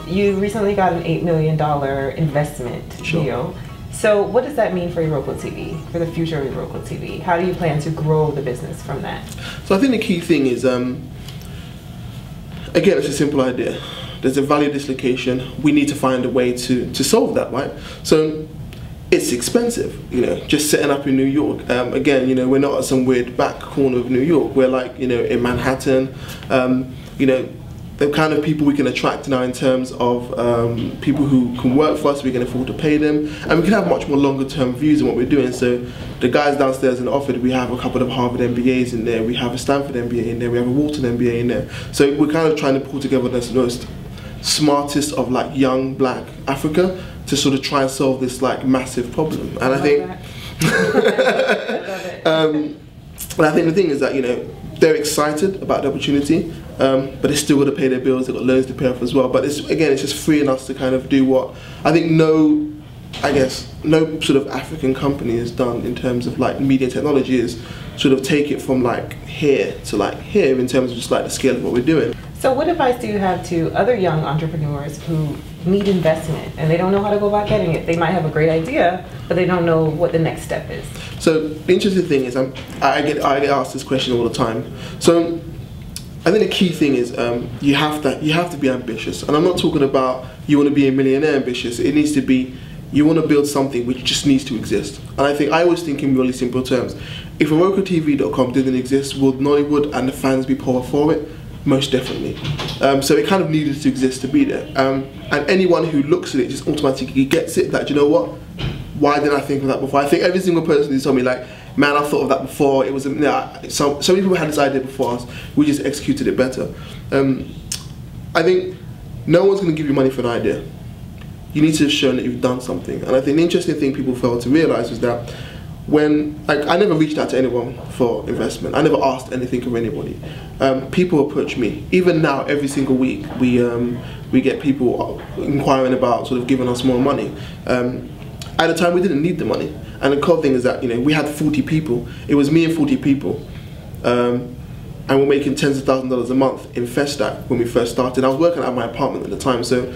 you recently got an $8 million investment deal. So what does that mean for iROKOtv, for the future of iROKOtv? How do you plan to grow the business from that? So I think the key thing is, again, it's a simple idea. There's a value dislocation. We need to find a way to solve that, right? So it's expensive, just setting up in New York. Again, we're not at some weird back corner of New York. We're like, in Manhattan. The kind of people we can attract now in terms of people who can work for us, we can afford to pay them, and we can have much more longer term views in what we're doing. So the guys downstairs in Oxford, we have a couple of Harvard MBAs in there, we have a Stanford MBA in there, we have a Wharton MBA in there. So we're kind of trying to pull together the most smartest of like young black Africa to sort of try and solve this like massive problem. And I think and I think the thing is that they're excited about the opportunity, but they're still got to pay their bills. They've got loans to pay off as well. But it's just freeing us to kind of do what I think no sort of African company has done in terms of like media technology, is sort of take it from like here to like here in terms of just like the scale of what we're doing. So what advice do you have to other young entrepreneurs who need investment and they don't know how to go about getting it? They might have a great idea, but they don't know what the next step is. So the interesting thing is, I get asked this question all the time. So I think the key thing is you have to be ambitious, and I'm not talking about you want to be a millionaire ambitious. It needs to be you want to build something which just needs to exist. And I always think in really simple terms. If iROKOtv.com didn't exist, would Nollywood and the fans be poor for it? Most definitely. So it kind of needed to exist to be there. And anyone who looks at it just automatically gets it, that, you know what? Why didn't I think of that before? I think every single person who told me, like, man, I thought of that before. It was, so many people had this idea before us. We just executed it better. I think no one's going to give you money for an idea. You need to have shown that you've done something. And I think the interesting thing people fail to realize is that when, like, I never reached out to anyone for investment. I never asked anything of anybody. People approach me. Even now, every single week, we get people inquiring about sort of giving us more money. At the time, we didn't need the money. And the cool thing is that, we had 40 people. It was me and 40 people. And we're making tens of thousands of dollars a month in Festac when we first started. I was working at my apartment at the time, so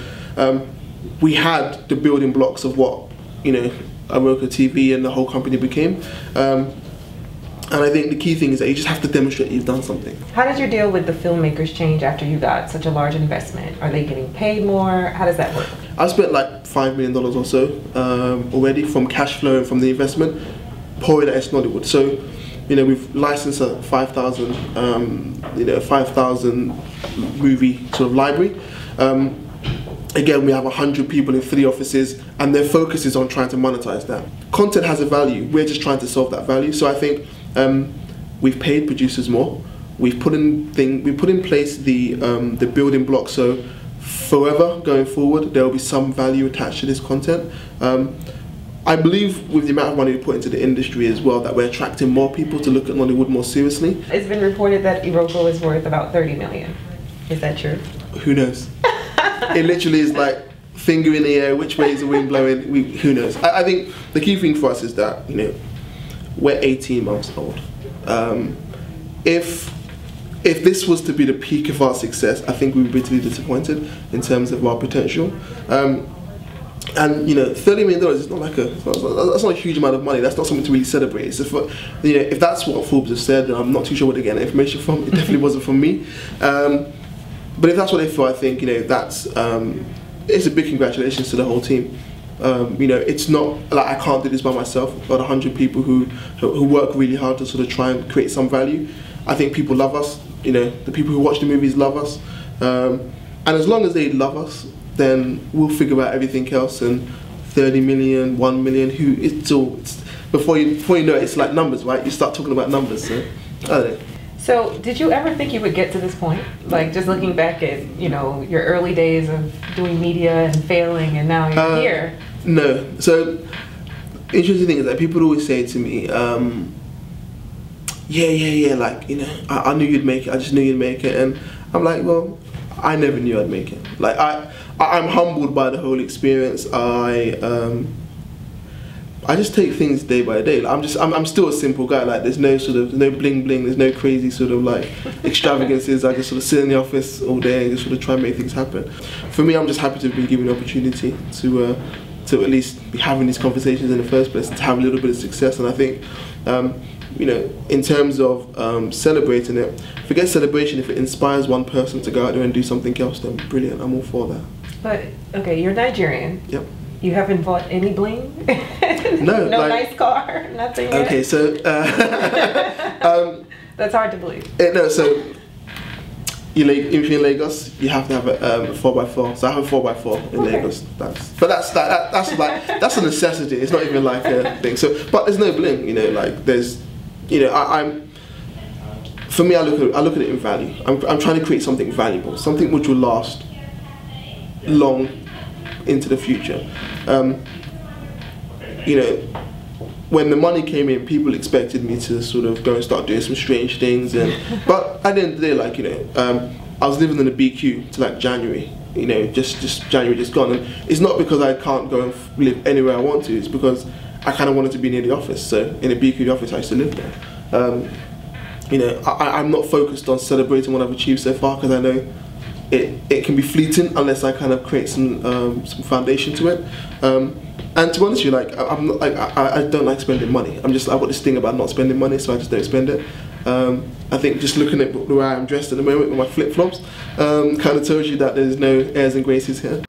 we had the building blocks of what, iROKOtv and the whole company became. And I think the key thing is that you just have to demonstrate you've done something. How did your deal with the filmmakers change after you got such a large investment? Are they getting paid more? How does that work? I spent like $5 million or so already from cash flow and from the investment, pouring at Nollywood. So, we've licensed a 5,000, 5,000 movie sort of library. Again, we have 100 people in 3 offices, and their focus is on trying to monetize that. Content has a value. We're just trying to solve that value. So I think we've paid producers more. We've put in place the building blocks. So forever going forward, there will be some value attached to this content. I believe with the amount of money we put into the industry as well, that we're attracting more people to look at Nollywood more seriously. It's been reported that iROKO is worth about $30 million. Is that true? Who knows? It literally is like finger in the air, which way is the wind blowing, who knows. I think the key thing for us is that, we're 18 months old. If this was to be the peak of our success, I think we would be bitterly disappointed in terms of our potential. And $30 million is not like that's not a huge amount of money. That's not something to really celebrate. It's just for, if that's what Forbes have said, and I'm not too sure where they're getting information from. It definitely wasn't from me. But if that's what they feel, I think that's it's a big congratulations to the whole team. It's not like I can't do this by myself. I've got 100 people who work really hard to sort of try and create some value. I think people love us. The people who watch the movies love us, and as long as they love us, then we'll figure out everything else. And 30 million, 1 million, before you know it, it's like numbers, right? You start talking about numbers. So I don't know. So, did you ever think you would get to this point? Like, just looking back at, your early days of doing media and failing, and now you're here? No. So, the interesting thing is that people always say to me, yeah, like, I knew you'd make it, I just knew you'd make it. And I'm like, well, I never knew I'd make it. Like, I'm humbled by the whole experience. I just take things day by day. Like, I'm still a simple guy. Like there's no bling bling. There's no crazy sort of like extravagances. I just sort of sit in the office all day and just sort of try and make things happen. For me, I'm just happy to be given the opportunity to at least be having these conversations in the first place and to have a little bit of success. And I think, you know, in terms of celebrating it, forget celebration. If it inspires one person to go out there and do something else, then brilliant. I'm all for that. But okay, you're Nigerian. Yep. You haven't bought any bling? No. No like, nice car? Nothing yet? Okay, so that's hard to believe. No, so if you're in Lagos, you have to have a 4x4. So I have a 4x4 in Lagos. That's a necessity. It's not even like a thing. So, but there's no bling. You know, like there's, you know, for me, I look at it in value. I'm trying to create something valuable, something which will last long into the future. You know, when the money came in, people expected me to sort of go and start doing some strange things, but at the end of the day, like, you know, I was living in a BQ to like January. You know, just January just gone, and it's not because I can't go and live anywhere I want to. It's because I kind of wanted to be near the office. So in a BQ office, I used to live there. You know, I'm not focused on celebrating what I've achieved so far, because I know it can be fleeting unless I kind of create some foundation to it. And to be honest with you, like I don't like spending money. I've got this thing about not spending money, so I just don't spend it. I think just looking at the way I'm dressed at the moment with my flip flops kind of tells you that there's no airs and graces here.